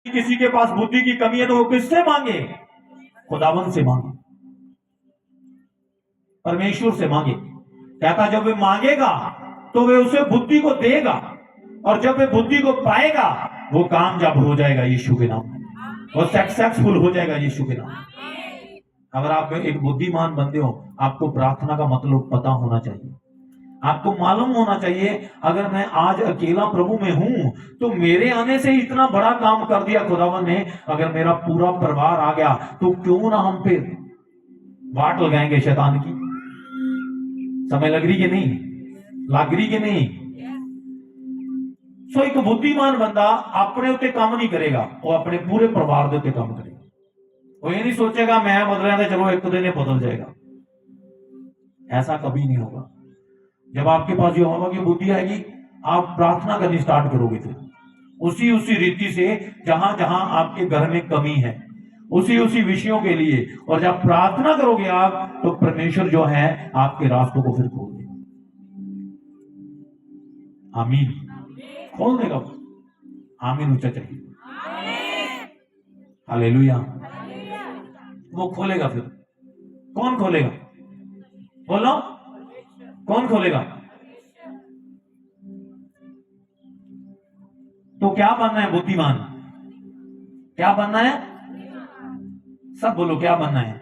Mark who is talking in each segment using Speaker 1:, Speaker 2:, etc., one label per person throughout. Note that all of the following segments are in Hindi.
Speaker 1: किसी के पास बुद्धि की कमी है तो वो किससे मांगे? खुदावन से मांगे, परमेश्वर से मांगे। कहता जब वे मांगेगा तो वे उसे बुद्धि को देगा, और जब वे बुद्धि को पाएगा वो कामयाब हो जाएगा यीशु के नाम में, वो सक्सेसफुल हो जाएगा यीशु के नाम में। अगर आप एक बुद्धिमान बंदे हो, आपको प्रार्थना का मतलब पता होना चाहिए। आपको मालूम होना चाहिए अगर मैं आज अकेला प्रभु में हूं तो मेरे आने से इतना बड़ा काम कर दिया खुदावन ने, अगर मेरा पूरा परिवार आ गया तो क्यों ना हम फिर वाट लगाएंगे शैतान की। समय लग रही कि नहीं? लग रही कि नहीं? सो एक बुद्धिमान बंदा अपने उत्ते काम नहीं करेगा, वो अपने पूरे परिवार के उत्ते काम करेगा। वो ये नहीं सोचेगा मैं बदल रहा था चलो एक दिन ये बदल जाएगा, ऐसा कभी नहीं होगा। जब आपके पास यहोवा की बुद्धि आएगी आप प्रार्थना करनी स्टार्ट करोगे, फिर उसी उसी रीति से जहां जहां आपके घर में कमी है उसी उसी विषयों के लिए, और जब प्रार्थना करोगे आप तो परमेश्वर जो है आपके रास्तों को फिर खोल देगा। आमीन, खोल देगा। आमीन ऊंचा चाहिए। हालेलुया। वो खोलेगा, फिर कौन खोलेगा? बोलो, कौन खोलेगा? तो क्या बनना है बुद्धिमान? क्या बनना है? सब बोलो, क्या बनना है?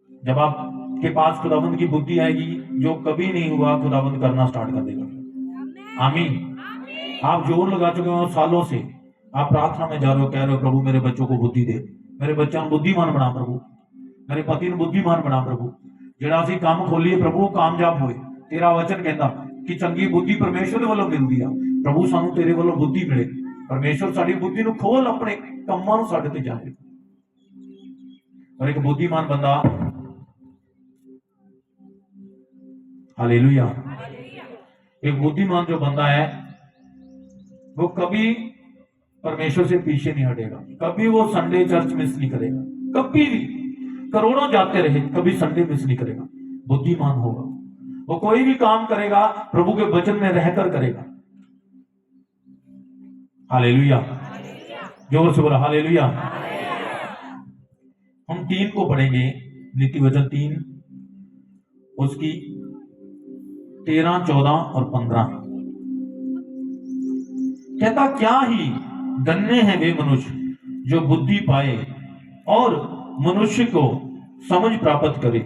Speaker 1: जब आपके पास खुदावंद की बुद्धि आएगी, जो कभी नहीं हुआ खुदावंद करना स्टार्ट कर देगा। आमीन। आप जोर लगा चुके हो सालों से, आप प्रार्थना में जा रहे हो, कह रहे हो प्रभु मेरे बच्चों को बुद्धि दे, मेरे बच्चों को बुद्धिमान बना प्रभु, मेरे पति ने बुद्धिमान बना प्रभु, ਜਿਹੜਾ ਅਸੀਂ ਕੰਮ ਖੋਲੀਏ ਪ੍ਰਭੂ ਕਾਮਯਾਬ ਹੋਏ। ਤੇਰਾ ਵਚਨ ਕਹਿੰਦਾ ਕਿ ਚੰਗੀ ਬੁੱਧੀ ਪਰਮੇਸ਼ਵਰ ਵੱਲੋਂ ਮਿਲਦੀ ਆ। ਪ੍ਰਭੂ ਸਾਨੂੰ ਤੇਰੇ ਵੱਲੋਂ ਬੁੱਧੀ ਮਿਲੇ, ਪਰਮੇਸ਼ਵਰ ਸਾਡੀ ਬੁੱਧੀ ਨੂੰ ਖੋਲ, ਆਪਣੇ ਕੰਮਾਂ ਨੂੰ ਸਾਡੇ ਤੇ ਜਾਣੇ। और एक बुद्धिमान बंदा, हालेलुया, एक बुद्धिमान जो बंदा है वो कभी परमेश्वर से पीछे नहीं हटेगा, कभी वो संडे चर्च मिस नहीं करेगा, कभी भी करोड़ों जाते रहे कभी संडे मिस नहीं करेगा। बुद्धिमान होगा, वो कोई भी काम करेगा प्रभु के वचन में रहकर करेगा। हालेलुया, जोर से बोला हालेलुया। हम 3 को पढ़ेंगे, नीति वचन 3 उसकी 13, 14 और 15। कहता क्या ही धन्य है वे मनुष्य जो बुद्धि पाए और मनुष्य को समझ प्राप्त करे।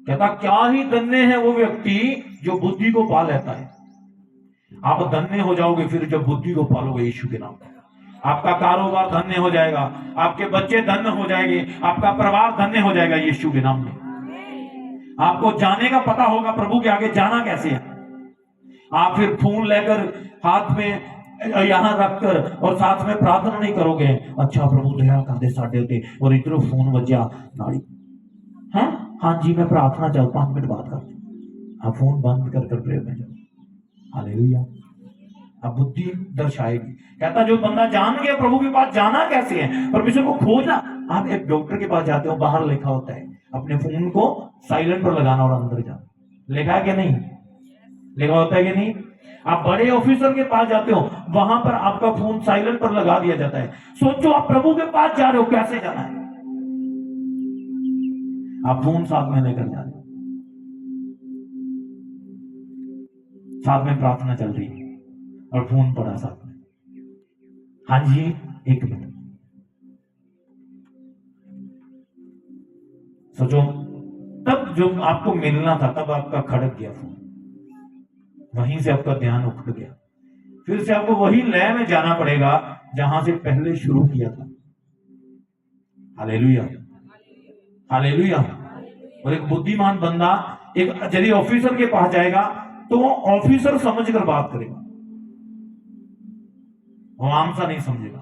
Speaker 1: कहता क्या ही धन्य है वो व्यक्ति जो बुद्धि को पा लेता है। आप धन्य हो जाओगे फिर जब बुद्धि को पालोगे यीशु के नाम। आपका कारोबार धन्य हो जाएगा, आपके बच्चे धन्य हो जाएंगे, आपका परिवार धन्य हो जाएगा यीशु के नाम में। आपको जाने का पता होगा प्रभु के आगे जाना कैसे है। आप फिर फोन लेकर हाथ में यहां रखकर और साथ में प्रार्थना नहीं करोगे, अच्छा प्रभु दया कर दे साडे उत्ते, और इधरों फोन बजा नाली है, हाँ जी मैं प्रार्थना चल 5 मिनट बात करते, आप फोन बंद कर प्रेयर में जाओ। हालेलुया। अब बुद्धि दर्शाएगी। कहता जो बंदा जान गया प्रभु के पास जाना कैसे है, परमेश्वर को खोजना। आप एक डॉक्टर के पास जाते हो, बाहर लिखा होता है अपने फोन को साइलेंट पर लगाना और अंदर जाना, लिखा है कि नहीं? लिखा होता है कि नहीं? आप बड़े ऑफिसर के पास जाते हो, वहां पर आपका फोन साइलेंट पर लगा दिया जाता है। सोचो आप प्रभु के पास जा रहे हो, कैसे जाना है? आप फोन साथ में लेकर जा रहे हो, साथ में प्रार्थना चल रही है और फोन पड़ा साथ में, हाँ जी 1 मिनट। सोचो तब जो आपको मिलना था तब आपका खड़क गया फोन, वहीं से आपका ध्यान उखड़ गया, फिर से आपको वही लय में जाना पड़ेगा जहां से पहले शुरू किया था। Hallelujah, hallelujah. और एक बुद्धिमान बंदा एक यदि ऑफिसर के पास जाएगा तो वो ऑफिसर समझकर बात करेगा, वो आम सा नहीं समझेगा।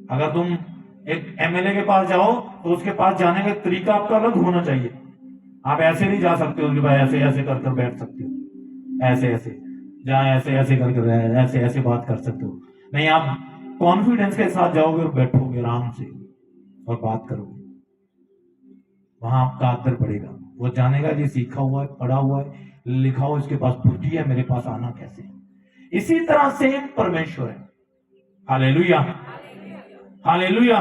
Speaker 1: अगर तुम एक एमएलए के पास जाओ तो उसके पास जाने का तरीका आपका अलग होना चाहिए। आप ऐसे नहीं जा सकते हो कि भाई ऐसे ऐसे कर बैठ सकते हो, ऐसे ऐसे जहां ऐसे ऐसे करके ऐसे ऐसे बात कर सकते हो, नहीं। आप कॉन्फिडेंस के साथ जाओगे और बैठोगे आराम से और बात करोगे, वहां आपका आदर बढ़ेगा। वो जानेगा कि सीखा हुआ है, पढ़ा हुआ है, लिखा हुआ, इसके पास बुद्धि है, मेरे पास आना कैसे है। इसी तरह से परमेश्वर है। Hallelujah, hallelujah.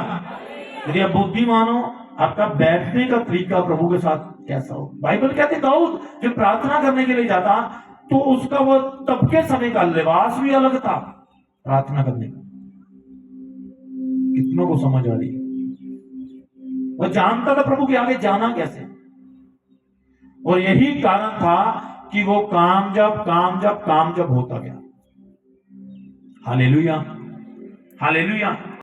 Speaker 1: यदि आप बुद्धिमान हो, आपका बैठने का तरीका प्रभु के साथ कैसा हो। बाइबल कहते दाऊद जब प्रार्थना करने के लिए जाता तो उसका वो तब के समय का लिबास भी अलग था प्रार्थना करने का। कितनों को समझ आ रही है? वो जानता था प्रभु के आगे जाना कैसे, और यही कारण था कि वो कामयाब होता गया। Hallelujah, hallelujah.